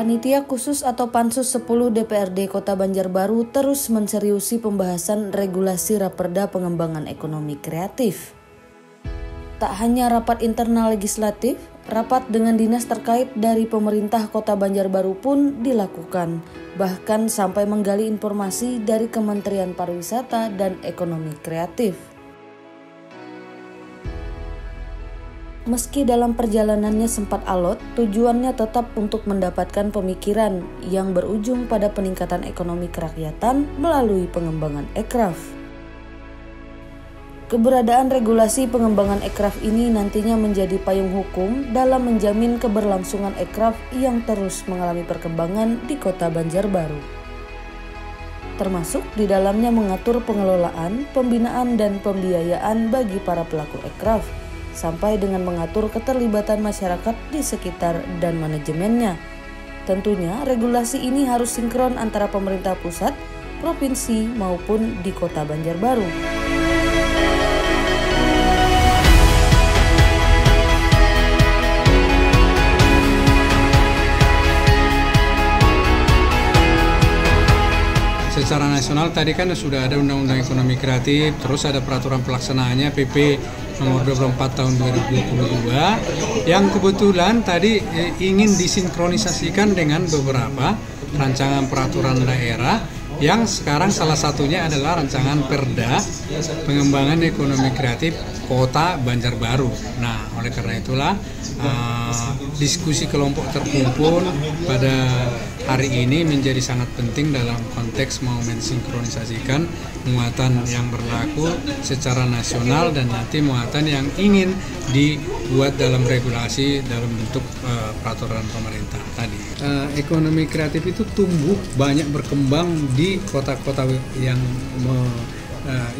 Panitia Khusus atau Pansus 10 DPRD Kota Banjarbaru terus menseriusi pembahasan regulasi Raperda Pengembangan Ekonomi Kreatif. Tak hanya rapat internal legislatif, rapat dengan dinas terkait dari pemerintah Kota Banjarbaru pun dilakukan, bahkan sampai menggali informasi dari Kementerian Pariwisata dan Ekonomi Kreatif. Meski dalam perjalanannya sempat alot, tujuannya tetap untuk mendapatkan pemikiran yang berujung pada peningkatan ekonomi kerakyatan melalui pengembangan ekraf. Keberadaan regulasi pengembangan ekraf ini nantinya menjadi payung hukum dalam menjamin keberlangsungan ekraf yang terus mengalami perkembangan di Kota Banjarbaru. Termasuk di dalamnya mengatur pengelolaan, pembinaan, dan pembiayaan bagi para pelaku ekraf, sampai dengan mengatur keterlibatan masyarakat di sekitar dan manajemennya. Tentunya regulasi ini harus sinkron antara pemerintah pusat, provinsi maupun di Kota Banjarbaru. Secara nasional tadi kan sudah ada Undang-Undang Ekonomi Kreatif, terus ada peraturan pelaksanaannya PP nomor 24 tahun 2022 yang kebetulan tadi ingin disinkronisasikan dengan beberapa rancangan peraturan daerah yang sekarang salah satunya adalah rancangan Perda Pengembangan Ekonomi Kreatif Kota Banjarbaru. Nah, oleh karena itulah diskusi kelompok terkumpul pada hari ini menjadi sangat penting dalam konteks mau mensinkronisasikan muatan yang berlaku secara nasional dan nanti muatan yang ingin dibuat dalam regulasi dalam bentuk peraturan pemerintah tadi. Ekonomi kreatif itu tumbuh banyak berkembang di kota-kota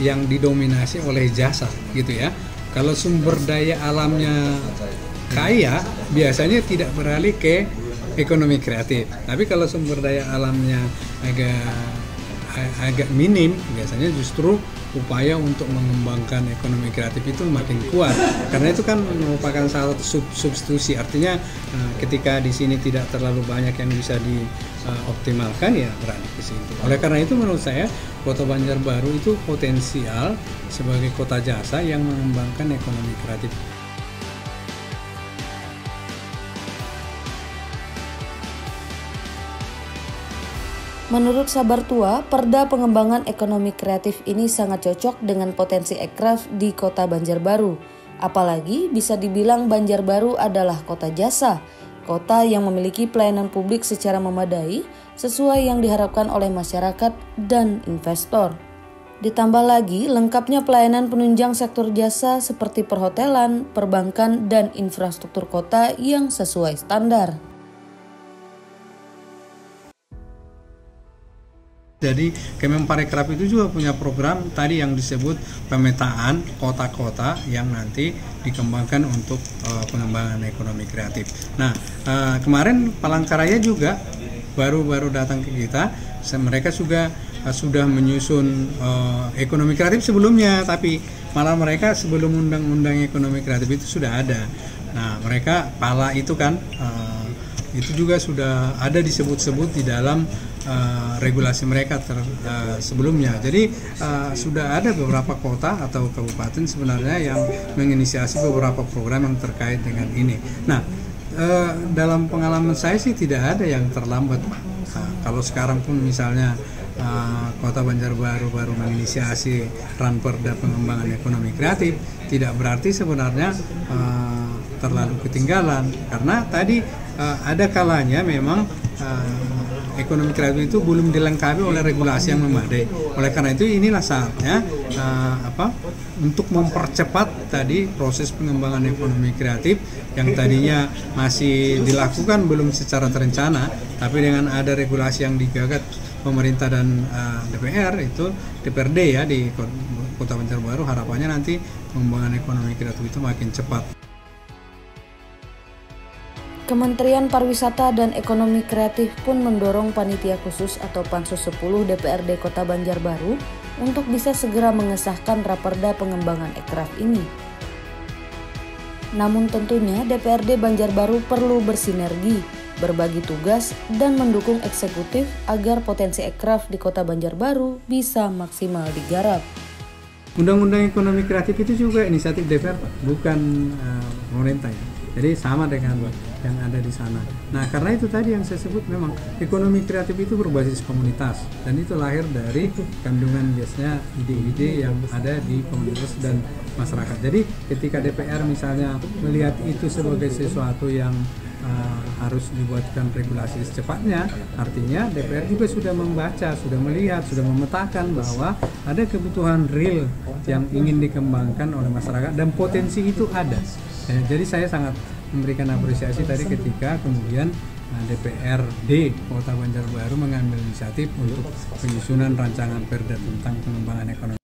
yang didominasi oleh jasa gitu ya. Kalau sumber daya alamnya kaya biasanya tidak beralih ke ekonomi kreatif. Tapi kalau sumber daya alamnya agak minim, biasanya justru upaya untuk mengembangkan ekonomi kreatif itu makin kuat. Karena itu kan merupakan salah satu substitusi. Artinya ketika di sini tidak terlalu banyak yang bisa dioptimalkan ya beralih ke situ. Oleh karena itu menurut saya Kota Banjarbaru itu potensial sebagai kota jasa yang mengembangkan ekonomi kreatif. Menurut Sabar Tua, Perda Pengembangan Ekonomi Kreatif ini sangat cocok dengan potensi ekraf di Kota Banjarbaru. Apalagi bisa dibilang Banjarbaru adalah kota jasa, kota yang memiliki pelayanan publik secara memadai sesuai yang diharapkan oleh masyarakat dan investor. Ditambah lagi lengkapnya pelayanan penunjang sektor jasa seperti perhotelan, perbankan, dan infrastruktur kota yang sesuai standar. Jadi Kemenparekraf itu juga punya program tadi yang disebut pemetaan kota-kota yang nanti dikembangkan untuk pengembangan ekonomi kreatif. Nah, kemarin Palangkaraya juga baru datang ke kita. Mereka juga sudah menyusun ekonomi kreatif sebelumnya, tapi malah mereka sebelum undang-undang ekonomi kreatif itu sudah ada. Nah, mereka Pala itu kan itu juga sudah ada disebut-sebut di dalam regulasi mereka sebelumnya. Jadi sudah ada beberapa kota atau kabupaten sebenarnya yang menginisiasi beberapa program yang terkait dengan ini. Nah, dalam pengalaman saya sih tidak ada yang terlambat, Pak. Kalau sekarang pun misalnya Kota Banjarbaru baru menginisiasi Ranperda Pengembangan Ekonomi Kreatif, tidak berarti sebenarnya terlalu ketinggalan, karena tadi ada kalanya memang ekonomi kreatif itu belum dilengkapi oleh regulasi yang memadai. Oleh karena itu inilah saatnya untuk mempercepat tadi proses pengembangan ekonomi kreatif yang tadinya masih dilakukan belum secara terencana, tapi dengan ada regulasi yang digagas pemerintah dan DPR itu DPRD ya di Kota Banjarbaru, harapannya nanti pengembangan ekonomi kreatif itu makin cepat. Kementerian Pariwisata dan Ekonomi Kreatif pun mendorong Panitia Khusus atau Pansus 10 DPRD Kota Banjarbaru untuk bisa segera mengesahkan Raperda Pengembangan Ekraf ini. Namun tentunya DPRD Banjarbaru perlu bersinergi, berbagi tugas, dan mendukung eksekutif agar potensi ekraf di Kota Banjarbaru bisa maksimal digarap. Undang-undang ekonomi kreatif itu juga inisiatif DPR, Pak, bukan pemerintah ya. Jadi sama dengan yang ada di sana. Nah, karena itu tadi yang saya sebut memang ekonomi kreatif itu berbasis komunitas dan itu lahir dari kandungan biasanya ide-ide yang ada di komunitas dan masyarakat. Jadi ketika DPR misalnya melihat itu sebagai sesuatu yang harus dibuatkan regulasi secepatnya, artinya DPR juga sudah membaca, sudah melihat, sudah memetakan bahwa ada kebutuhan real yang ingin dikembangkan oleh masyarakat dan potensi itu ada. Jadi saya sangat memberikan apresiasi tadi ketika kemudian DPRD Kota Banjarbaru mengambil inisiatif untuk penyusunan rancangan perda tentang pengembangan ekonomi.